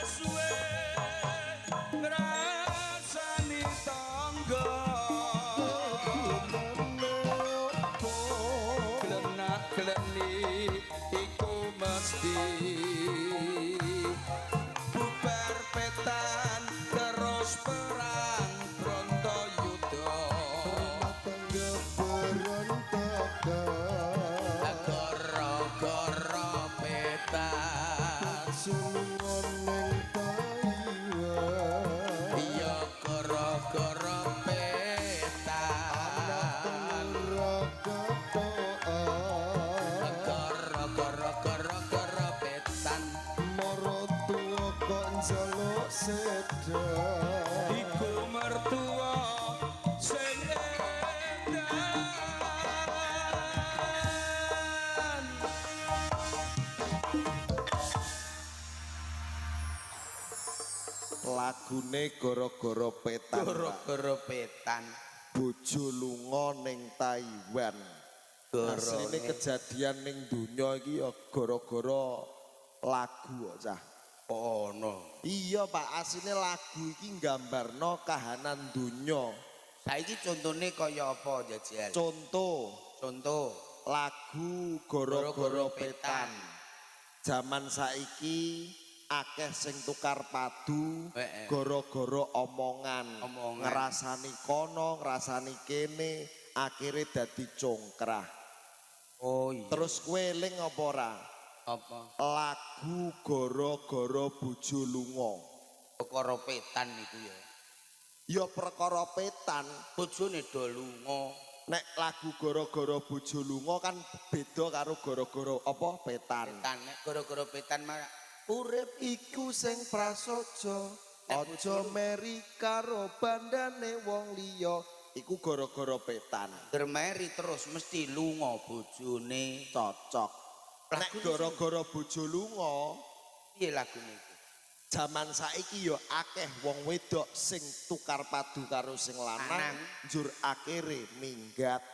suwe ngrasani tangga klenak-kleni iku mesti bubar petan terus perang Brontayuda gara-gara petan iya gara-gara petan gara-gara petan iku mertua sing edan lagune gara-gara petan gara-gara petan bojo lunga ning Taiwan asline kejadian ning donya iki ya gara-gara lagu kok cah ono iya Pak asline lagu iki nggambarno kahanan donya saiki contone kaya apa jajal contoh lagu gara-gara petan zaman saiki akeh sing tukar padu gara-gara omongan ngrasani kono ngrasani kene akhirnya dadi congkrah oh iya terus kowe eling apa ora apa lagu gara-gara bojo lunga perkara petan niku ya ya perkara petan bojone do lunga nek lagu gara-gara bojo lunga kan beda karo gara-gara apa petan nek gara-gara petan mah urip iku sing prasaja aja meri karo bandane wong liya iku gara-gara petan germeri terus mesti lunga bojone cocok nek gara-gara bojo lunga piye lagune iku jaman saiki ya akeh wong wedok sing tukar padu karo sing lanang njur akhire minggat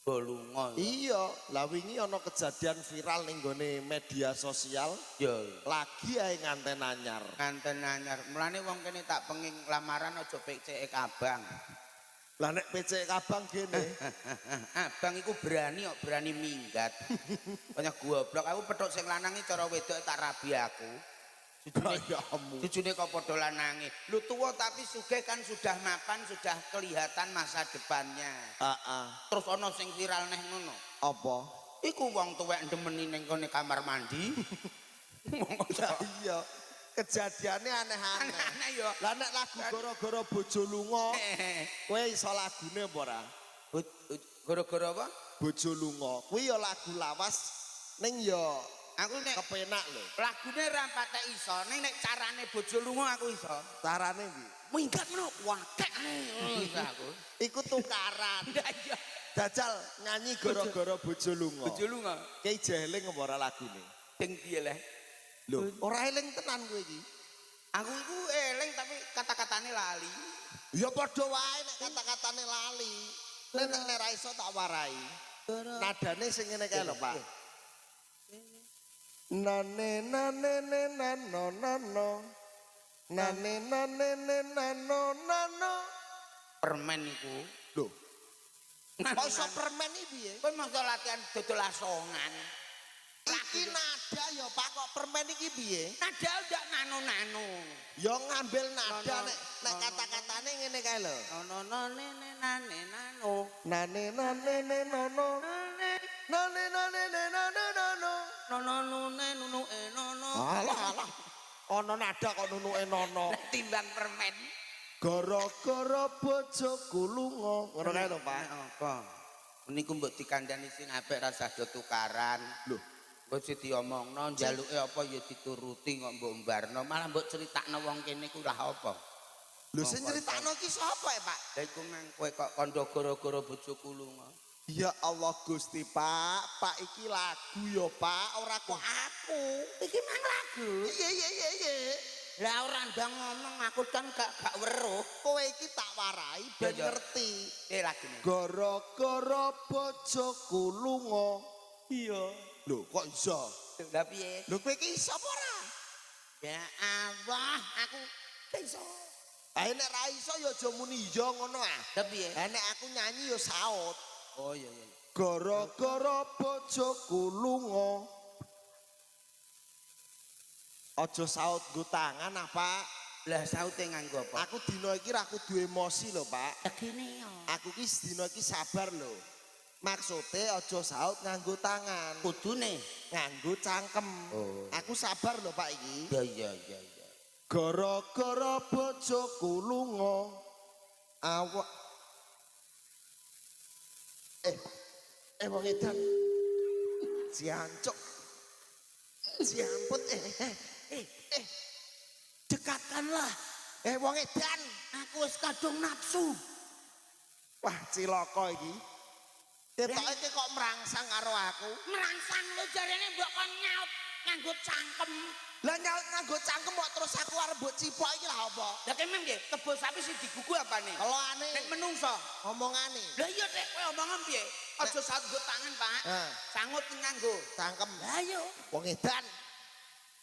lunga iya lah wingi ana kejadian viral ning gone media sosial ya lagi ae nganten anyar mulane wong kene tak pengin lamaran aja PCE abang lah nek PCE abang gene abang iku berani kok berani minggat banyak goblok aku petuk sing lanang iki cara wedok tak rabi aku jujune kok padha lanange lu tua tapi sugih kan sudah mapan sudah kelihatan masa depannya terus ana sing viral neh ngono apa iku wong tuwek ndemeni ning kene kamar mandi iya kejadiannya aneh-aneh ya lah nek lagu gara-gara bojo lunga kowe iso lagune apa ora gara-gara apa bojo lunga kuwi ya lagu lawas ning ya aku nek kepenak lho lagune ra patek iso ning nek carane bojo lunga aku iso carane piye minggat ngono wakek iso aku iku tukaran iya Dajal nyanyi gara-gara bojo lunga ki jeling apa ora lagune sing piye le lho ora eling tenan kowe iki aku iku eling tapi kata-katane lali ya padha wae nek kata-katane lali nek ra iso tak warai nadane sing ngene kae lho Pak nane nane nano nano nane nane nano nano permen iku lho kok iso permen iki piye kowe mangsa latihan dodol asongan iki nada ya Pak kok permen iki piye nada ndak nano-nano ya ngambil nada nek kata-katane ngene kae lho nano nene nane nano nane nane nono nane nane nano nono nono nunu nono alah ana nada kok nunuke nono timbang permen gara-gara bojoku lunga ngono kae lho Pak apa niku mbok dikandani sing apik rasa do tukaran lho mbok diomongno njaluke apa ya dituruti kok mbok mbarno malah mbok critakno wong kene ku lah apa lho sing critakno ki sapa ya Pak lha iku mang kowe kok kandha gara-gara bojoku lunga ya Allah Gusti Pak iki lagu ya Pak ora kok aku iki mang lagu iya lah ora ndang ngomong aku kan gak weruh kowe iki tak warai ben ngerti lagune gara-gara bojoku lunga iya lho kok iso lha piye lho kowe iki iso apa ora Ya Allah, aku gak iso. Nek ra iso ya aja muni iya ngono ah. Tapi ya. Nek aku nyanyi ya saut. Oh iya iya. Gara-gara bojoku lunga. Aja saut nggo tangan ah, Pak. Lah saute nganggo apa? Aku dina iki ra kudu emosi lho, Pak. Begini ya. Aku ki dina iki sabar lho. Maksude aja saut nganggo tangan, Kudune. nganggo cangkem. Oh. Aku sabar lho, Pak iki. Ya iya iya iya. Gara-gara bojoku lunga. Awak wong edan. Siancuk. Siamput Dekatkanlah. Wong edan. Aku wis kadung nafsu. Wah, cilaka iki. Ketoke iki kok merangsang karo aku. Merangsang lu jarene mbok kon nyaut nganggo cangkem. Lah nyaut nganggo cangkem kok terus aku arep mbok cipok iki lha apa? Lah kemen nggih, kebo sapi sing digugu apane? Kelokane. Nek menungso. Omongane. Lah iya Dek, kowe omongan piye? Aja saut nggo tangan, Pak. Heeh. Sangut nganggo Cangkem. Lah iya. Wong edan.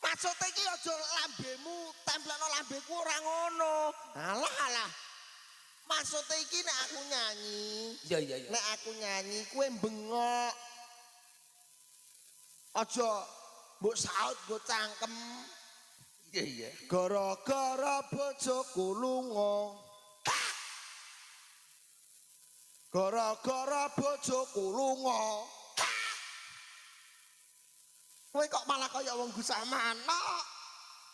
Maksude iki aja lambemu templekno lambeku ora ngono. Alah. Maksude iki nek aku nyanyi. Iya iya iya. Nek aku nyanyi kowe bengok. Aja mbok saut nggo cangkem. Iya iya. Gara-gara bojoku lunga. Gara-gara bojoku lunga. Kowe kok malah kaya wong gusah manuk.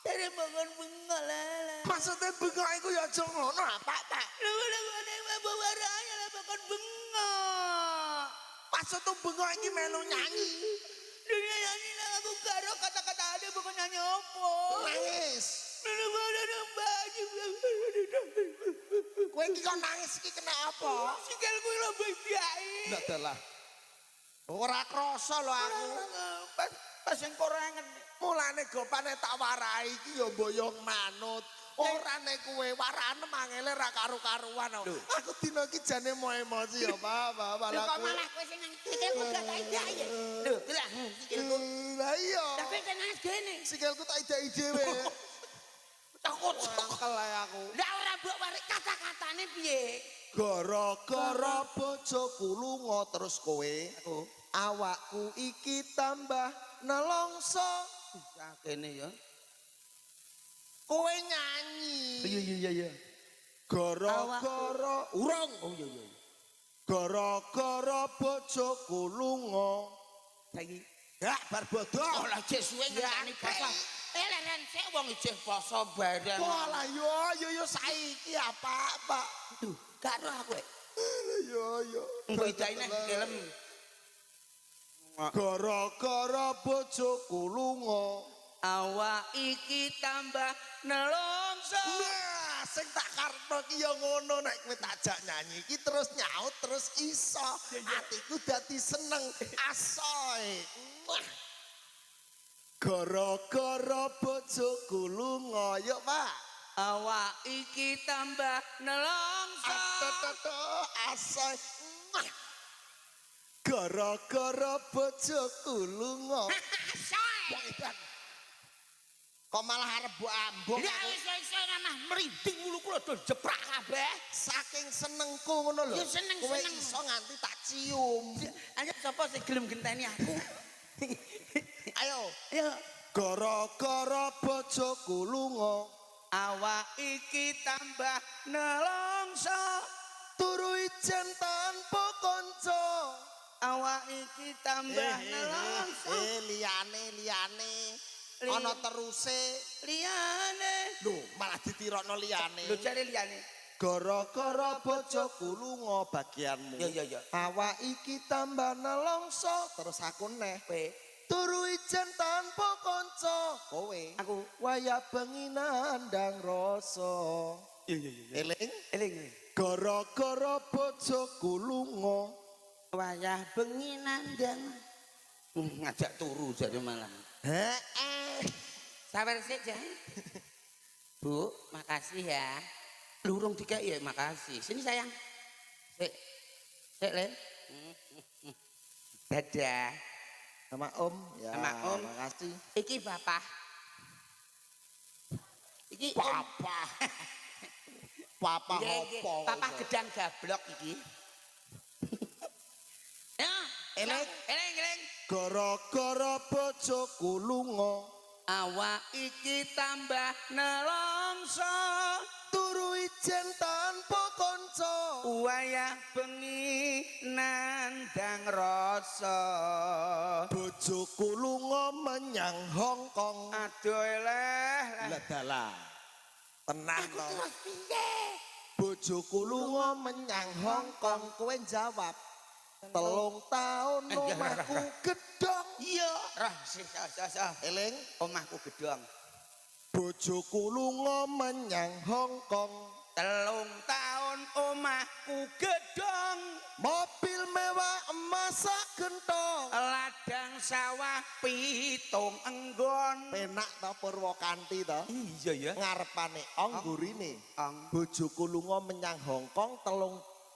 Dari bangun bengok lah. Maksudnya bengok iku ya aja ngono apa, Pak? Lu udah bawa raya lah bangun bengok. Maksudnya bengok iki melu nyanyi. Dunia nyanyi lah aku karo kata-kata ada bukan nyanyi apa. Nangis. Lu ada baju. Kowe iki kok nangis iki kena apa? Sikilku lo biayai. Ndak dalah. Ora krasa lho aku. Pas yang korangan. Mulane gopane tak warai iki ya boyong manut. Ora nek kowe warane mangele ra karo-karuan. Aku dina iki jane mau emosi ya, Pak. Lho kok malah kowe sing nangis sikilku gak tak ida-ida. Lho, lah sikilku. Lah iya. Tapi kan nangis gini. Sikilku tak idai dhewe. Takut. Angkel ae aku. Lah ora mbok warik kata-katane piye? Gara-gara bojoku lunga terus kowe. Awakku iki tambah nelongso. Kene ya. Kowe nyanyi. Iya. Gara-gara urung. Oh iya. Gara-gara bojoku lunga. Saiki Gak bar bodoh. oh lah jek suwe ngenteni poso. Leren sik wong ijeh poso bareng. Walah yo saiki apa, Pak? Duh, gak ero aku. Yo. Bedaine film. Gara-gara bojoku lunga. Awak iki tambah nelongso. Nah, sing tak karepno ki ya ngono nek kowe takjak nyanyi iki terus nyaut terus iso. Atiku dadi seneng asoy. Gara-gara bojoku lunga, yuk Pak. Awak iki tambah nelongso. Asoy. Gara-gara bojoku lunga. Asoy. Kok malah arep mbok ambung. Ya wis namah merinding mulu kula do jeprak kabeh. Saking senengku ngono lho. Ya seneng. Kowe iso nganti tak cium. Ayo sapa sing gelem genteni aku? Ayo. Ayo. Gara-gara bojoku lunga. Awak iki tambah nelongso. Turu ijen tanpa kanca. Awak iki tambah nelongso. Liyane. Ana teruse. Liyane. Lho, malah ditirokno liyane. Lho jare liyane. Gara-gara bojoku lunga bagianmu. Ya. Awak iki tambah nelongso. Terus aku neh. Kowe. Turu ijen tanpa kanca. Kowe. Aku. Waya bengi nandang rasa. Iya. Eling. Gara-gara bojoku lunga. Wayah bengi nandang. Ngajak turu jare malam. Sabar sik, Jan. Bu, makasih ya. Lurung dikai ya, makasih. Sini sayang. Sik, Len. Dadah. Sama Om. Ya, Sama Om. makasih. Iki Bapak. Iki Papa. Papa nggih, opo? Papa gedang gablok iki. Ya, eleng. Gara-gara bojoku lunga, Awak iki tambah nelongso. turu ijen tanpa kanca. Wayah bengi nandang rasa. Bojoku lunga menyang Hong Kong. Aduh eleh. Lah dalah. Tenang to. Bojoku lunga menyang Hong Kong, kowe jawab. 3 tahun omahku gedhong. Iya, roh sih. Eling, Omahku gedhong. bojoku lunga menyang Hong Kong. 3 tahun omahku gedhong. Mobil mewah emas sak gentong. Ladang sawah pitung enggon. Penak to Purwokanti to. Iya ya. Ngarepane ong gurine. Ong Bojoku lunga menyang Hong Kong 3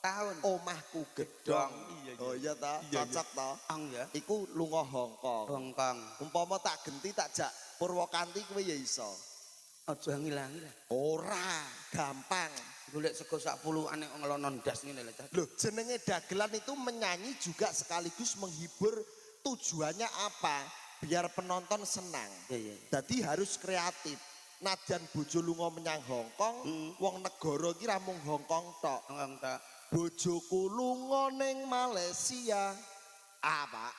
tahun. omahku gedhong. Iya, iya. Oh iya to, Iya, cocok to. Ong ya. Iku lunga Hong Kong. Hongkong. Umpama tak genti tak jak Purwokanti kowe ya iso. Aja ngilang-ilang. Ora, gampang. Golek sego sak puluhane ngelono ndas ngene lho. Loh, jenenge dagelan itu menyanyi juga sekaligus menghibur. Tujuannya apa? Biar penonton senang. Iya. Jadi harus kreatif. Najan bojo lunga menyang Hong Kong, wong negara iki ra mung Hong Kong tok. Hongkong tak. Bojoku lunga ning Malaysia. A, Pak.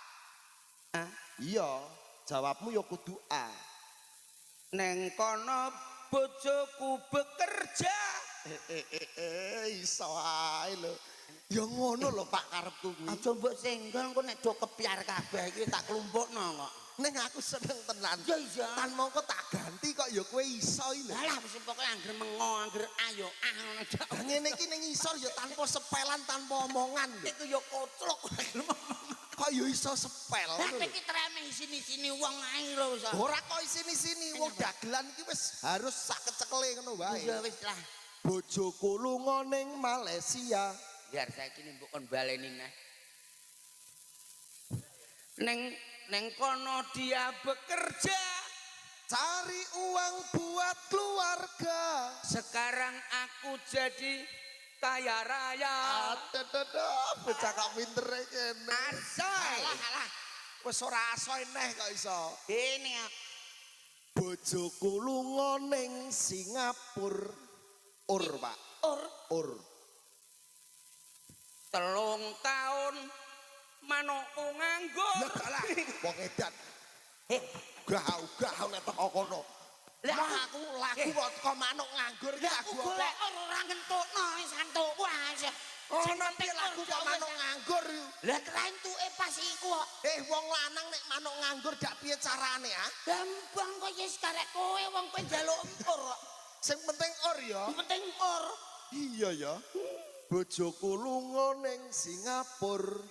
Ah, Iya, jawabmu ya kudu A. neng kono bojoku bekerja. Iso ae lho. Ya ngono lho Pak karepku kuwi. Aja mbok senggol engko nek do kepiar kabeh iki tak klumpukno kok. Ning aku seneng tenan. Ya iya. Tan mongko tak ganti kok ya kowe iso iki lho. Alah wis pokoke angger mengo, angger ayo ngono tok. Ngene iki ning isor ya tanpa sepelan, tanpa omongan lho. Iku ya koclok. Kok ya iso sepel Lah ngono lho. iki treme sini-sini wong ae lho iso. Ora kok sini-sini wong dagelan iki wis harus sak kecekele ngono wae. Ya wis lah. Bojoku lunga ning Malaysia. Biar saiki mbok kon baleni neh. Neng kono dia bekerja. Cari uang buat keluarga. Sekarang aku jadi kaya raya. Aduh, bocah kok pinter kene. Asoy. Alah. Wis ora asoy neh kok iso. Ini Bojoku lunga ning Singapura. Pak. Ur. 3 tahun manukku nganggur. Lah wong edan. Gau-gau nek teko kono. Lah Lagu kok teko manuk nganggur iki Lah aku golek ora ngentokno santuk wae. Ono piye lagu kok manuk nganggur. Lah kerentuke pas iku kok. Wong lanang nek manuk nganggur dak piye carane ah? Gampang kok wis karek kowe wong kowe njaluk empur kok. Sing penting or ya. Penting or. Iya ya. Bojoku lunga ning Singapura.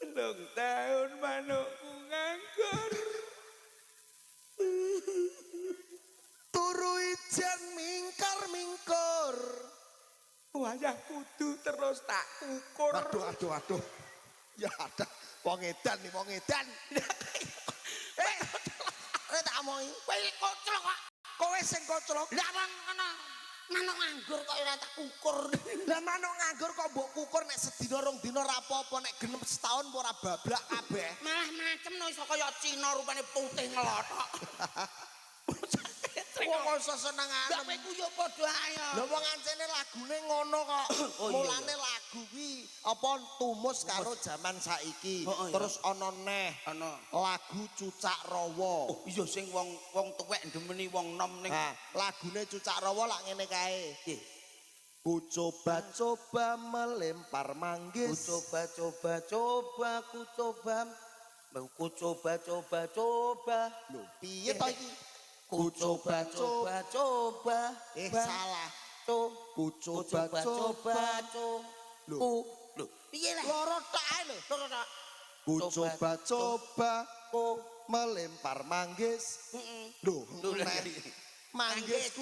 3 tahun manukku nganggur. Turu ijen mingkar-mingkur. Wayah kudu terus tak ukur. Aduh. Ya ada wong edan nih, wong edan. Tak omongi. Kowe koclok kok. Kowe sing koclok. Lah wong ana manuk nganggur kok ora tak ukur. Lah manuk nganggur kok mbok kukur nek sedina rong dina ra apa-apa, nek genep setahun ora bablak kabeh. Malah macem no iso kaya Cina rupane putih ngelotok. Wong iso senengane. Lah kowe ku yo padha ae. Lah wong ancene lagune ngono kok. Oh, iya, Mulane lagu kuwi apa tumus karo jaman saiki. Oh, iya. Terus ana neh Ana lagu Cucak Rawa. iya sing wong tuwek ndemeni wong nom ning. Nah, lagune Cucak Rawa lak ngene kae. Nggih. Ku coba-coba melempar manggis. Ku coba. Lho, piye to iki? Ku coba. Salah. Ku coba-coba. Lho, piye lah? Loro tok ae lho. Loro tok. Ku coba-coba melempar manggis. Heeh. Lho, Lho, manggis